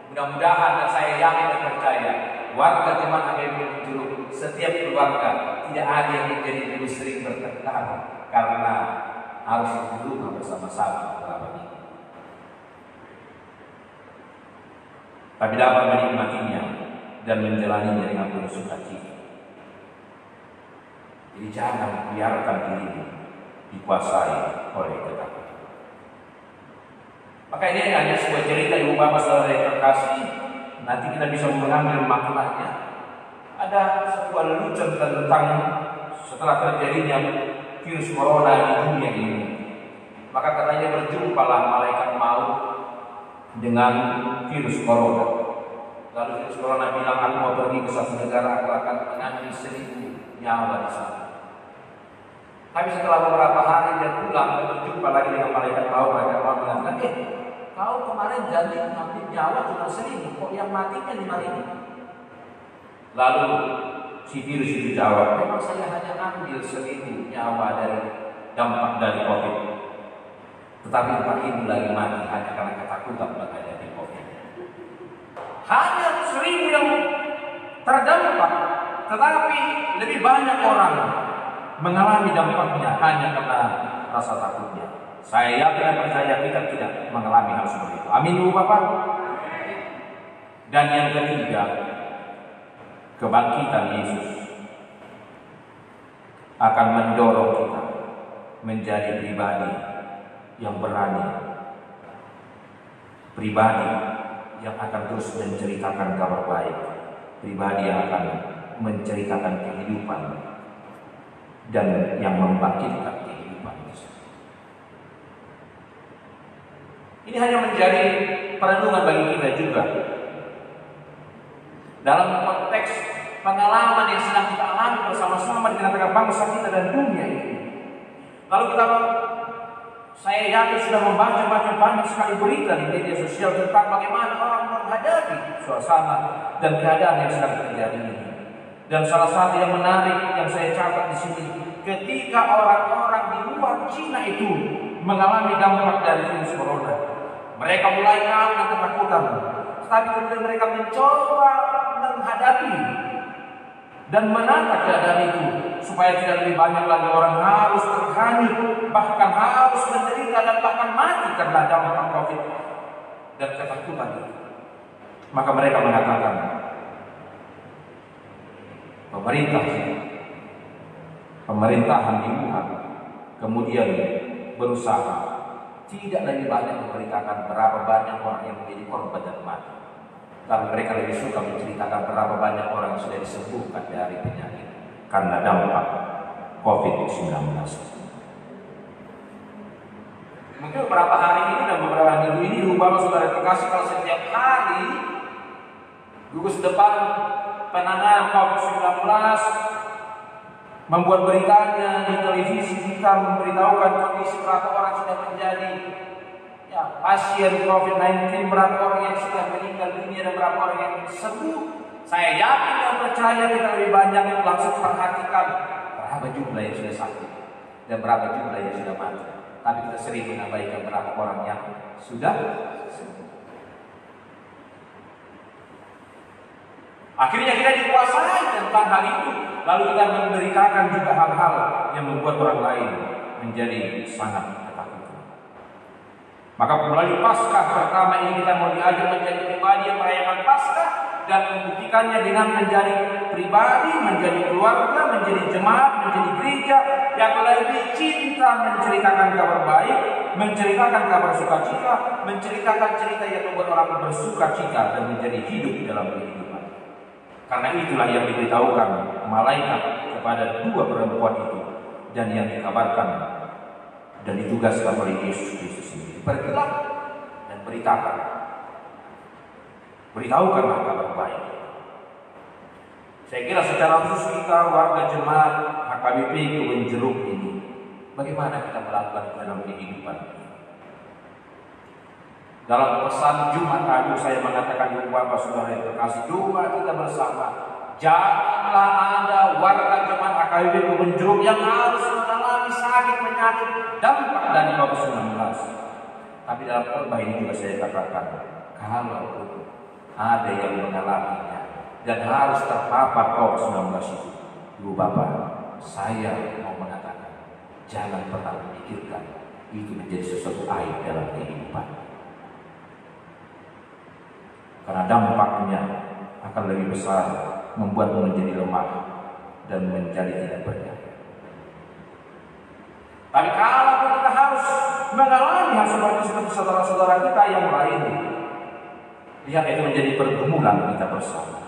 Mudah-mudahan, dan saya yakin dan percaya, warga jemaat HKBP Curug, setiap keluarga tidak ada yang menjadi lebih sering bertekan karena harus duduk bersama-sama beberapa minggu, tapi dapat menikmatinya dan menjalaninya dengan penuh sukacita. Jadi jangan biarkan diri dikuasai oleh ketakutan. Maka ini hanya sebuah cerita ibu bapak saudara yang terkasih. Nanti kita bisa mengambil maknanya. Ada sebuah lelucon tentang setelah terjadinya virus corona di dunia ini. Maka katanya berjumpalah malaikat maut dengan virus corona. Lalu virus corona bilang, aku mau pergi ke suatu negara, aku akan mengambil 1000 nyawa di sana. Tapi setelah beberapa hari dia pulang, berjumpa lagi dengan malaikat maut. Malaikat maut mengatakan, kau kemarin janji mengambil nyawa cuma 1000, kok yang matinya 5000? Lalu si virus itu jawab, memang saya hanya ambil 1000 nyawa dari dampak dari COVID. Tetapi 4000 lagi mati hanya karena ketakutan menghadapi COVID. Hanya 1000 yang terdampak, tetapi lebih banyak orang mengalami dampaknya hanya karena rasa takutnya. Saya yakin dan percaya kita tidak mengalami hal seperti itu. Amin dulu Bapak. Dan yang ketiga, kebangkitan Yesus akan mendorong kita menjadi pribadi yang berani, pribadi yang akan terus menceritakan kabar baik, pribadi yang akan menceritakan kehidupan dan yang membangkitkan kehidupan. Ini hanya menjadi perenungan bagi kita juga dalam konteks pengalaman yang sedang kita alami bersama-sama di tengah-tengah bangsa kita dan dunia ini. Lalu saya yakin sudah membaca banyak sekali berita di media sosial tentang bagaimana orang menghadapi suasana dan keadaan yang sedang terjadi ini. Dan salah satu yang menarik yang saya catat di sini, ketika orang-orang di luar Cina itu mengalami dampak dari virus corona, mereka mulai kalah dan ketakutan. Tapi kemudian mereka mencoba menghadapi dan menata keadaan itu supaya tidak lebih banyak lagi orang harus terhanyut, bahkan harus menderita dan bahkan mati karena dampak COVID dan ketakutan itu. Maka mereka mengatakan, pemerintahan di Wuhan kemudian berusaha tidak lebih banyak memberitakan berapa banyak orang yang menjadi korban dan mati, tapi mereka lebih suka menceritakan berapa banyak orang yang sudah disembuhkan dari penyakit karena dampak COVID-19. Mungkin beberapa hari ini dan beberapa minggu ini Bapak saudara terkasih, kalau setiap hari gugus depan penanganan COVID-19 membuat beritanya di televisi kita, memberitahukan kondisi berapa orang sudah menjadi pasien COVID-19, berapa orang yang sudah meninggal dunia dan berapa orang yang sembuh. Saya yakin dan percaya kita lebih banyak yang langsung perhatikan berapa jumlah yang sudah sakit dan berapa jumlah yang sudah mati. Tapi kita sering mengabaikan berapa orang yang sudah sembuh. Akhirnya kita dikuasai tentang hal itu. Lalu kita memberitakan juga hal-hal yang membuat orang lain menjadi sangat ketakutan. Maka melalui Paskah pertama ini kita mau diajak menjadi pribadi yang merayakan Paskah dan membuktikannya dengan menjadi pribadi, menjadi keluarga, menjadi jemaat, menjadi gereja yang lebih cinta menceritakan kabar baik, menceritakan kabar sukacita, menceritakan cerita yang membuat orang bersukacita dan menjadi hidup dalam kehidupan. Karena itulah yang diberitahukan malaikat kepada 2 perempuan itu dan yang dikabarkan dan ditugaskan oleh Yesus Kristus sendiri. Pergilah dan beritahukanlah kabar baik. Saya kira secara khusus kita warga jemaat HKBP Kebun Jeruk ini, bagaimana kita melakukan dalam kehidupan? Dalam pesan Jumat Agung saya mengatakan kepada Bapak saudara yang terkasih, doa kita bersama, janganlah ada warga jemaat HKBP Kebun Jeruk yang harus mengalami sakit penyakit dampak dari COVID-19. Tapi dalam khotbah ini juga saya katakan, kalau ada yang mengalaminya dan harus terpapar COVID-19 itu, Ibu Bapak, saya mau mengatakan, jangan pernah memikirkan itu menjadi sesuatu aib dalam kehidupan. Karena dampaknya akan lebih besar, membuatmu menjadi lemah dan menjadi tidak berdaya. Tapi kalau kita harus mengalami hal seperti saudara-saudara kita yang lain, lihat itu menjadi pergumulan kita bersama.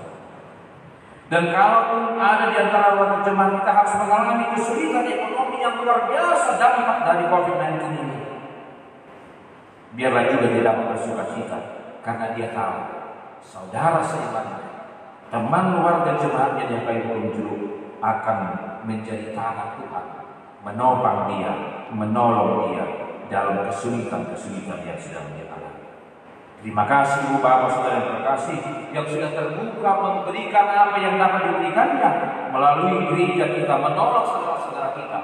Dan kalaupun ada di antara warga jemaat kita harus mengalami kesulitan ekonomi yang luar biasa dampak dari COVID-19 ini, biarlah juga dia dapat bersuka-cita karena dia tahu saudara seimannya, teman warga jemaatnya yang kayu Jeruk akan menjadi tangan Tuhan, menopang dia, menolong dia dalam kesulitan-kesulitan yang sedang dia alami. Terima kasih Bu Bapak Saudara yang terkasih yang sudah terbuka memberikan apa yang dapat diberikannya melalui gereja kita, menolong saudara-saudara kita,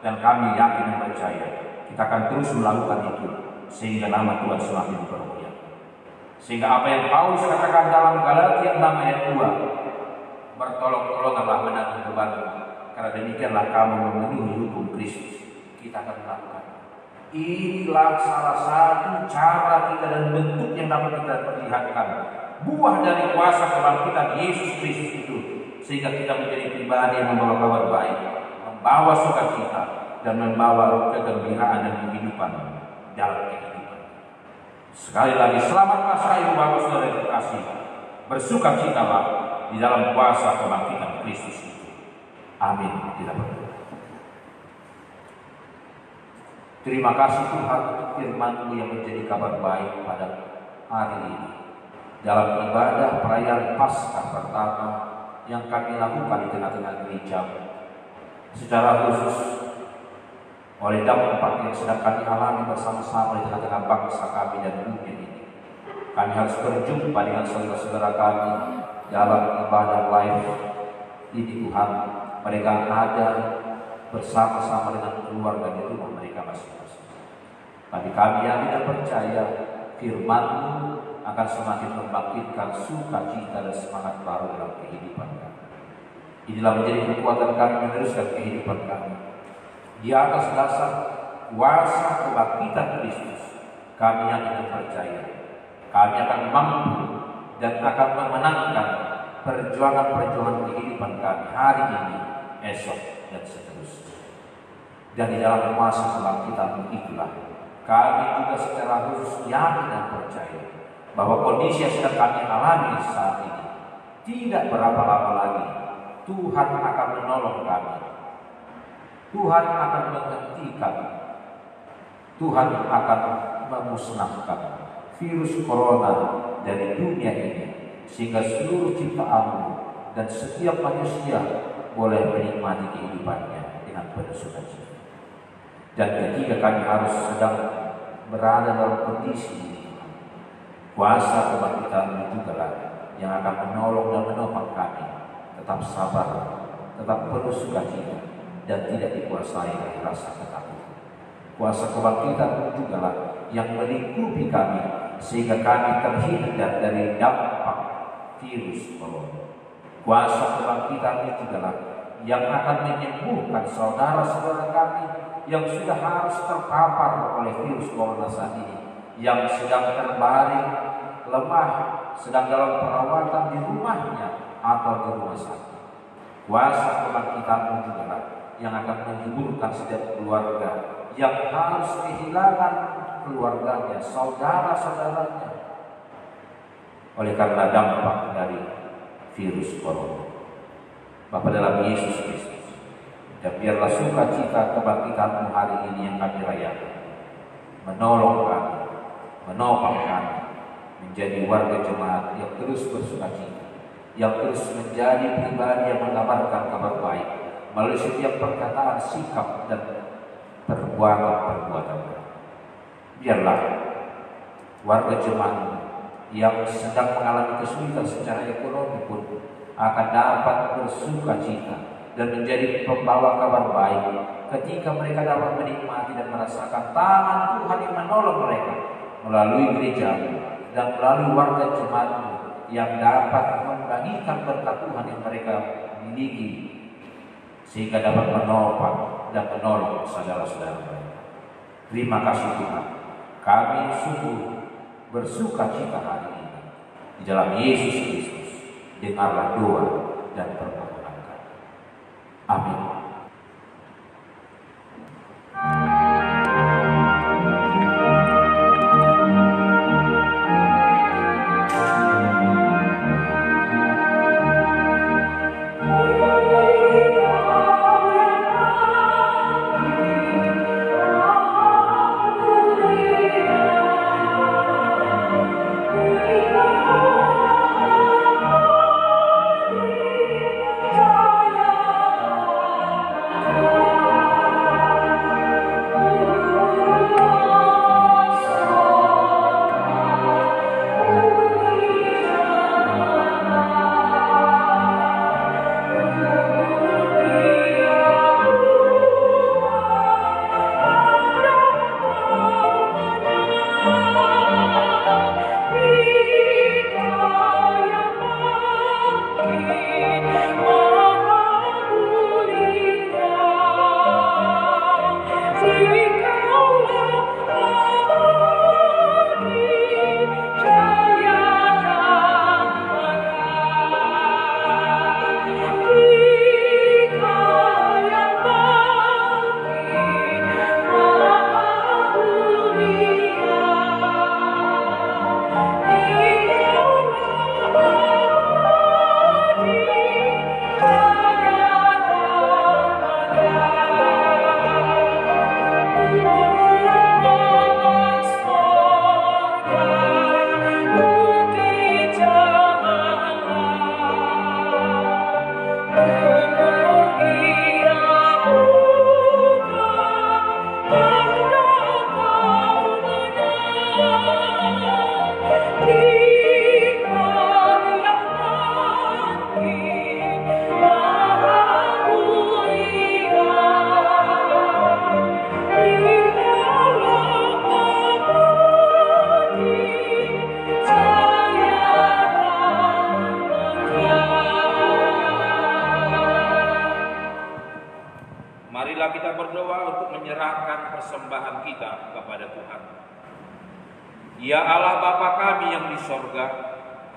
dan kami yakin dan percaya kita akan terus melakukan itu sehingga nama Tuhan semakin dipermuliakan. Sehingga apa yang Paulus katakan dalam Galatia 6 ayat 2, bertolong-tolonglah menanggung bebanmu, karena demikianlah kamu memenuhi hukum Kristus. Kita akan melakukan. Inilah salah satu cara kita dan bentuk yang dapat kita perlihatkan buah dari kuasa kebangkitan Yesus Kristus itu, sehingga kita menjadi pribadi yang membawa kabar baik, membawa sukacita, dan membawa kegembiraan dan kehidupan dalam kehidupan. Sekali lagi selamat Paskah Ibu Bapak Saudara yang terkasih. Bersukacitalah di dalam kuasa kebangkitan Kristus itu. Amin. Kita berdoa. Terima kasih Tuhan untuk firman-Mu yang menjadi kabar baik pada hari ini. Dalam ibadah perayaan Paskah pertama yang kami lakukan di tengah-tengah gereja, secara khusus oleh dampak yang sedang kami alami bersama-sama di tengah-tengah bangsa kami dan dunia ini, kami harus berjumpa dengan saudara-saudara kami dalam ibadah live ini. Tuhan, mereka ada bersama-sama dengan keluarga di rumah mereka masing-masing. Tapi kami yakin dan percaya firman-Mu akan semakin membangkitkan sukacita dan semangat baru dalam kehidupan kami. Inilah menjadi kekuatan kami meneruskan kehidupan kami. Di atas dasar kuasa kebangkitan Kristus, kami yakin dan percaya kami akan mampu dan akan memenangkan perjuangan-perjuangan kehidupan kami hari ini, esok, dan seterusnya. Dan di dalam masa kebangkitan itulah kami juga secara khusus yakin dan percaya bahwa kondisi yang sedang kami alami saat ini tidak berapa lama lagi Tuhan akan menolong kami. Tuhan akan menghentikan, Tuhan akan memusnahkan virus corona dari dunia ini, sehingga seluruh ciptaan dan setiap manusia boleh menikmati kehidupannya dengan penuh sukacita. Dan ketika kami harus sedang berada dalam kondisi ini, kuasa kebangkitan juga lah yang akan menolong dan menopang kami tetap sabar, tetap penuh sukacita, dan tidak dikuasai oleh rasa ketakutan. Kuasa kebangkitan juga lah yang melingkupi kami sehingga kami terhindar dari dampak virus corona. Kuasa kebangkitan juga lah yang akan menyembuhkan saudara-saudara kami yang sudah harus terpapar oleh virus corona saat ini, yang sedang terbaring lemah, sedang dalam perawatan di rumahnya atau di rumah sakit. Kuasa kebangkitan juga lah yang akan menghiburkan setiap keluarga yang harus kehilangan keluarganya, saudara-saudaranya, oleh karena dampak dari virus corona. Bapa dalam Yesus Kristus, dan biarlah sukacita kebangkitan hari ini yang kami rayakan menolong kami, menopang kami menjadi warga jemaat yang terus bersukacita, yang terus menjadi pribadi yang mengabarkan kabar baik melalui setiap perkataan, sikap, dan perbuatan-perbuatan. Biarlah warga jemaat yang sedang mengalami kesulitan secara ekonomi pun akan dapat bersukacita dan menjadi pembawa kabar baik ketika mereka dapat menikmati dan merasakan tangan Tuhan yang menolong mereka melalui gereja dan melalui warga jemaat yang dapat membagikan berkat Tuhan yang mereka miliki, sehingga dapat menopang dan menolong saudara-saudara mereka. Terima kasih Tuhan, kami sungguh bersukacita hari ini di dalam Yesus Kristus. Dengarlah doa dan permohonan kami. Amin. persembahan kita kepada Tuhan. Ya Allah Bapa kami yang di sorga,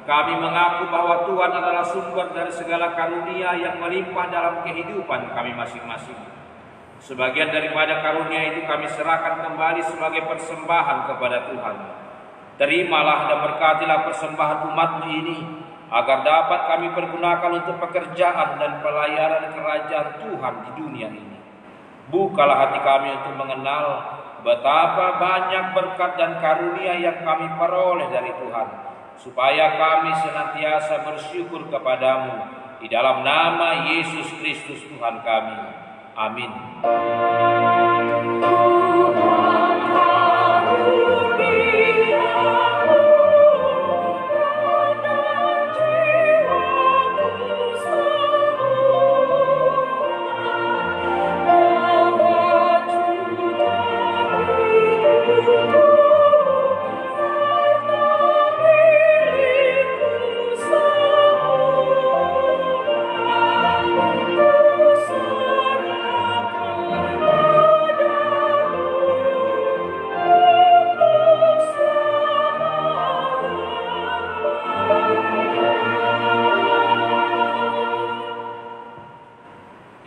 kami mengaku bahwa Tuhan adalah sumber dari segala karunia yang melimpah dalam kehidupan kami masing-masing. Sebagian daripada karunia itu kami serahkan kembali sebagai persembahan kepada Tuhan. Terimalah dan berkatilah persembahan umat-Mu ini, agar dapat kami pergunakan untuk pekerjaan dan pelayanan kerajaan Tuhan di dunia ini. Bukalah hati kami untuk mengenal betapa banyak berkat dan karunia yang kami peroleh dari Tuhan, supaya kami senantiasa bersyukur kepadamu di dalam nama Yesus Kristus Tuhan kami. Amin.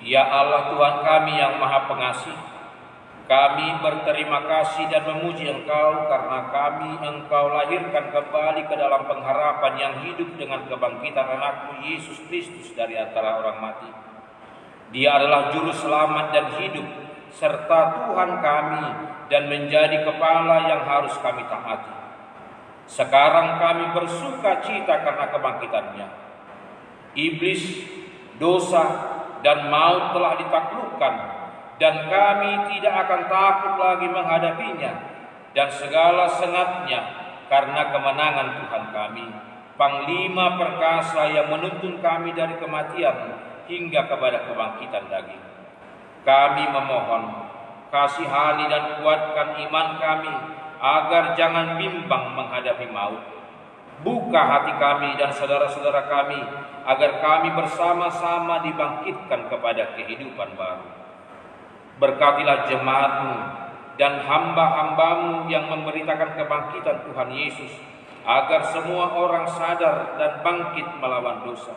Ya Allah Tuhan kami yang Maha Pengasih, kami berterima kasih dan memuji Engkau karena Engkau lahirkan kembali ke dalam pengharapan yang hidup dengan kebangkitan anak-Mu Yesus Kristus dari antara orang mati. Dia adalah juru selamat dan hidup serta Tuhan kami dan menjadi kepala yang harus kami taati. Sekarang kami bersuka cita karena kebangkitannya. Iblis, dosa, dan maut telah ditaklukkan, dan kami tidak akan takut lagi menghadapinya dan segala sengatnya karena kemenangan Tuhan kami, Panglima perkasa yang menuntun kami dari kematian hingga kepada kebangkitan lagi. Kami memohon, kasihani dan kuatkan iman kami agar jangan bimbang menghadapi maut. Buka hati kami dan saudara-saudara kami agar kami bersama-sama dibangkitkan kepada kehidupan baru. Berkatilah jemaat-Mu dan hamba-hamba-Mu yang memberitakan kebangkitan Tuhan Yesus, agar semua orang sadar dan bangkit melawan dosa.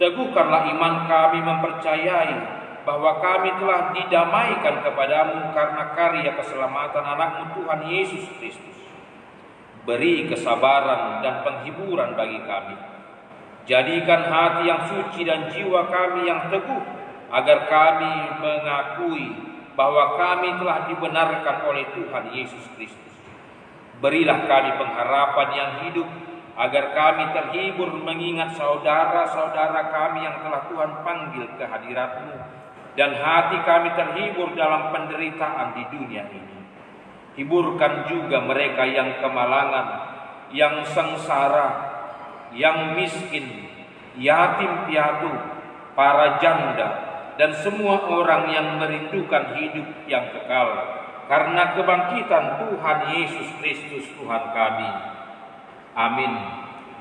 Teguhkanlah iman kami mempercayai bahwa kami telah didamaikan kepadamu karena karya keselamatan anak-Mu Tuhan Yesus Kristus. Beri kesabaran dan penghiburan bagi kami. Jadikan hati yang suci dan jiwa kami yang teguh, agar kami mengakui bahwa kami telah dibenarkan oleh Tuhan Yesus Kristus. Berilah kami pengharapan yang hidup, agar kami terhibur mengingat saudara-saudara kami yang telah Tuhan panggil ke hadirat-Mu, dan hati kami terhibur dalam penderitaan di dunia ini. Hiburkan juga mereka yang kemalangan, yang sengsara, yang miskin, yatim piatu, para janda, dan semua orang yang merindukan hidup yang kekal karena kebangkitan Tuhan Yesus Kristus Tuhan kami. Amin.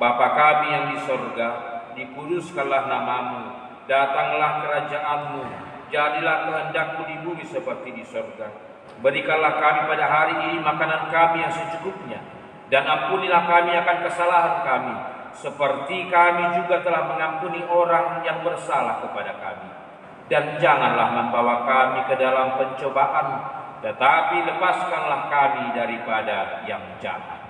Bapa kami yang di sorga, dikuduskanlah nama-Mu, datanglah kerajaan-Mu, jadilah kehendak-Mu di bumi seperti di sorga. Berikanlah kami pada hari ini makanan kami yang secukupnya, dan ampunilah kami akan kesalahan kami, seperti kami juga telah mengampuni orang yang bersalah kepada kami. Dan janganlah membawa kami ke dalam pencobaan, tetapi lepaskanlah kami daripada yang jahat.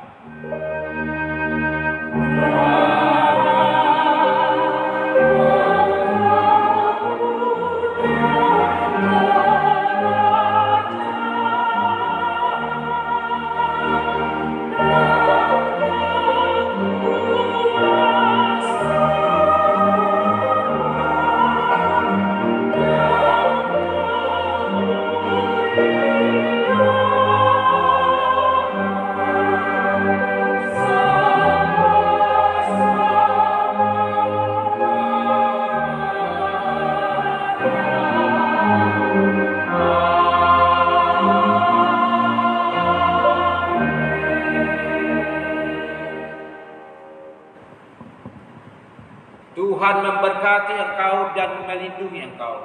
Tuhan memberkati engkau dan melindungi engkau.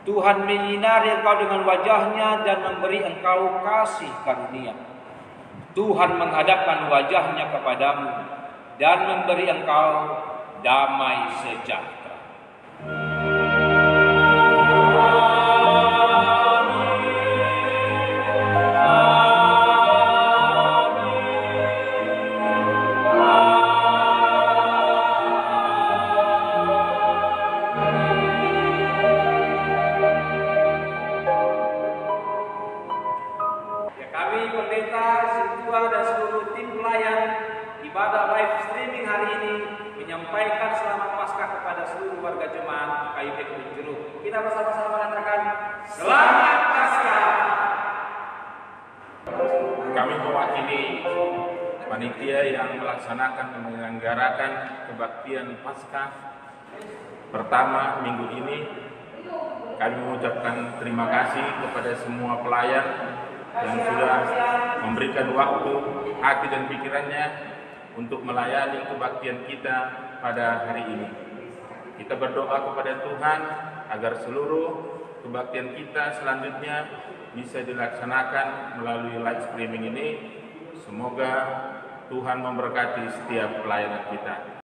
Tuhan menyinari engkau dengan wajahnya dan memberi engkau kasih karunia. Tuhan menghadapkan wajahnya kepadamu dan memberi engkau damai sejahtera. Kami pendeta, sintua dan seluruh tim pelayan ibadah live streaming hari ini menyampaikan selamat Paskah kepada seluruh warga jemaat KIP Kebun Jeruk. Kita bersama-sama mengatakan Selamat Paskah. Kami mewakili panitia yang melaksanakan dan menyelenggarakan kebaktian Paskah pertama minggu ini. Kami mengucapkan terima kasih kepada semua pelayan yang sudah memberikan waktu, hati dan pikirannya untuk melayani kebaktian kita pada hari ini. Kita berdoa kepada Tuhan agar seluruh kebaktian kita selanjutnya bisa dilaksanakan melalui live streaming ini. Semoga Tuhan memberkati setiap pelayanan kita.